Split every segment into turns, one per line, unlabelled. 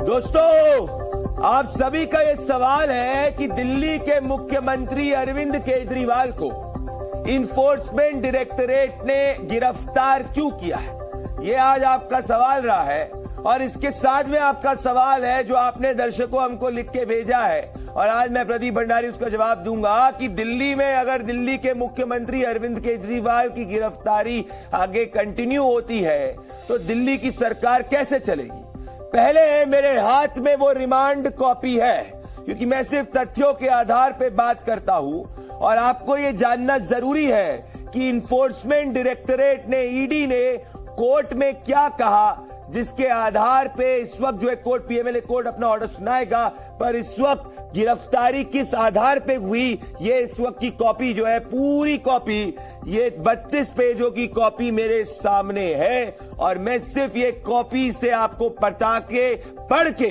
दोस्तों, आप सभी का ये सवाल है कि दिल्ली के मुख्यमंत्री अरविंद केजरीवाल को इन्फोर्समेंट डायरेक्टरेट ने गिरफ्तार क्यों किया है। ये आज आपका सवाल रहा है और इसके साथ में आपका सवाल है जो आपने दर्शकों हमको लिख के भेजा है और आज मैं प्रदीप भंडारी उसका जवाब दूंगा कि दिल्ली में अगर दिल्ली के मुख्यमंत्री अरविंद केजरीवाल की गिरफ्तारी आगे कंटिन्यू होती है तो दिल्ली की सरकार कैसे चलेगी। पहले मेरे हाथ में वो रिमांड कॉपी है क्योंकि मैं सिर्फ तथ्यों के आधार पर बात करता हूं और आपको ये जानना जरूरी है कि इन्फोर्समेंट डायरेक्टरेट ने, ईडी ने कोर्ट में क्या कहा, जिसके आधार पे इस वक्त जो है कोर्ट, पीएमएलए कोर्ट अपना ऑर्डर सुनाएगा, पर इस वक्त गिरफ्तारी किस आधार पे हुई ये इस वक्त की कॉपी जो है, पूरी कॉपी, ये 32 पेजों की कॉपी मेरे सामने है और मैं सिर्फ ये कॉपी से आपको पढ़ के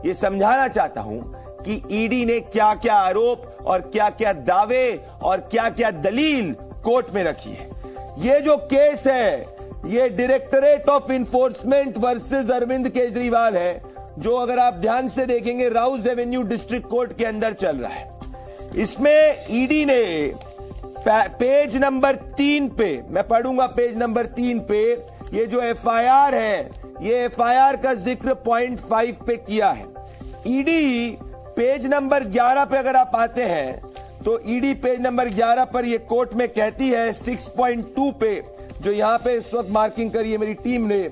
ये समझाना चाहता हूं कि ईडी ने क्या क्या आरोप और क्या क्या दावे और क्या क्या दलील कोर्ट में रखी है। ये जो केस है ये directorate of enforcement versus Arvind Kejriwal है, जो अगर आप ध्यान से देखेंगे राउज एवेन्यू डिस्ट्रिक्ट कोर्ट के अंदर चल रहा है। इसमें ईडी ने पेज नंबर 3 पे, मैं पढ़ूंगा पेज नंबर 3 पे, ये जो एफआईआर है ये एफआईआर का जिक्र पॉइंट 5 पे किया है। ईडी पेज नंबर 11 पे अगर आप आते हैं तो ईडी पेज नंबर 11 पर ये कोर्ट में कहती है 6.2 पे, जो यहां पे इस वक्त मार्किंग करी है मेरी टीम ने,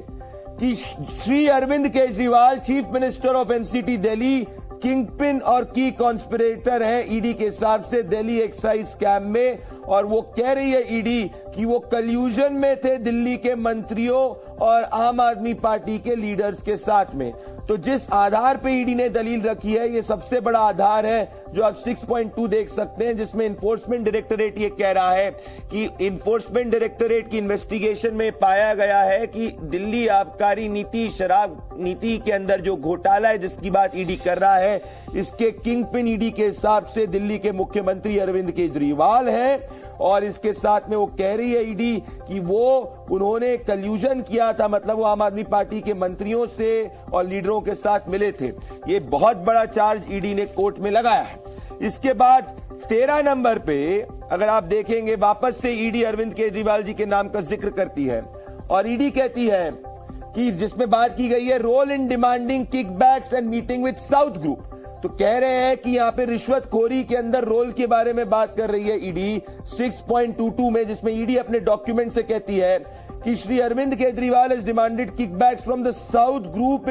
कि Shri Arvind Kejriwal chief minister of NCT Delhi kingpin और की कॉन्स्पिरेटर हैं ईडी के हिसाब से दिल्ली एक्साइज स्कैम में। और वो कह रही है ईडी कि वो कल्यूजन में थे दिल्ली के मंत्रियों और आम आदमी पार्टी के लीडर्स के साथ में। तो जिस आधार पे ईडी ने दलील रखी है ये सबसे बड़ा आधार है जो आप 6.2 देख सकते हैं, जिसमें इन्फोर्समेंट डायरेक्टरेट ये कह रहा है कि इन्फोर्समेंट डायरेक्टरेट की इन्वेस्टिगेशन में पाया गया है कि दिल्ली आबकारी नीति, शराब नीति के अंदर जो घोटाला है जिसकी बात ईडी कर रहा है, इसके किंगपिन ईडी के हिसाब से दिल्ली के मुख्यमंत्री अरविंद केजरीवाल है। और इसके साथ में वो कह रही है ईडी कि उन्होंने कल्यूजन किया था, मतलब वो आम आदमी पार्टी के मंत्रियों से और लीडरों के साथ मिले थे। ये बहुत बड़ा चार्ज ईडी ने कोर्ट में लगाया है। इसके बाद 13 नंबर पे अगर आप देखेंगे वापस से ईडी अरविंद केजरीवाल जी के नाम का जिक्र करती है और ईडी कहती है कि जिसमें बात की गई है role in demanding kickbacks and meeting with south group. तो कह रहे हैं कि यहां पे रिश्वतखोरी के अंदर रोल के बारे में बात कर रही है ईडी 6.22 में, जिसमें ईडी अपने डॉक्यूमेंट से कहती है कि Shri Arvind Kejriwal has demanded kickbacks from the south group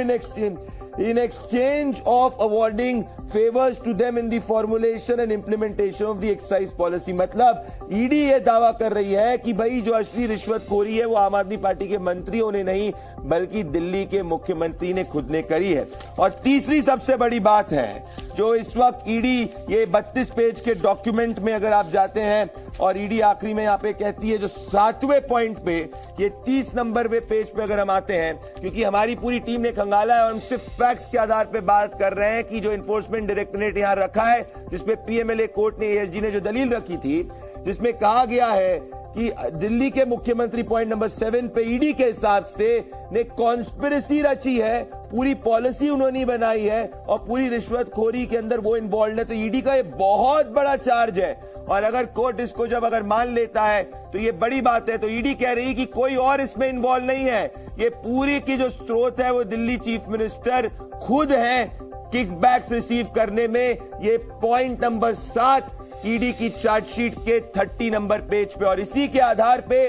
in exchange of awarding favors to them in the formulation and implementation of the excise policy। मतलब ईडी ये दावा कर रही है कि भाई जो असली रिश्वतखोरी है वो आम आदमी पार्टी के मंत्रियों ने नहीं बल्कि दिल्ली के मुख्यमंत्री ने खुद ने करी है। और तीसरी सबसे बड़ी बात है जो इस वक्त ईडी ये 32 पेज के डॉक्यूमेंट में अगर आप जाते हैं और ईडी आखिरी में यहां पे कहती है जो 7वें पॉइंट पे, ये 30 नंबर पे पेज पे अगर हम आते हैं, क्योंकि हमारी पूरी टीम ने खंगाला है और हम सिर्फ फैक्ट्स के आधार पे बात कर रहे हैं कि जो इन्फोर्समेंट डायरेक्टरेट यहां रखा है जिसपे पीएमएलए कोर्ट ने, एएसजी ने जो दलील रखी थी जिसमें कहा गया है कि दिल्ली के मुख्यमंत्री पॉइंट नंबर 7 पे ईडी के हिसाब से ने कॉन्स्पिरेसी रची है, पूरी पॉलिसी उन्होंने बनाई है और पूरी रिश्वतखोरी के अंदर वो इन्वॉल्व है। तो ईडी का ये बहुत बड़ा चार्ज है और अगर कोर्ट इसको जब अगर मान लेता है तो ये बड़ी बात है। तो ईडी कह रही है कि कोई और इसमें इन्वॉल्व नहीं है, ये पूरी की जो स्रोत है वो दिल्ली चीफ मिनिस्टर खुद है किकबैक्स रिसीव करने में। ये पॉइंट नंबर 7 ईडी की चार्जशीट के 30 नंबर पेज पे, और इसी के आधार पे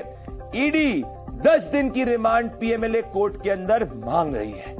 ईडी 10 दिन की रिमांड पीएमएलए कोर्ट के अंदर मांग रही है।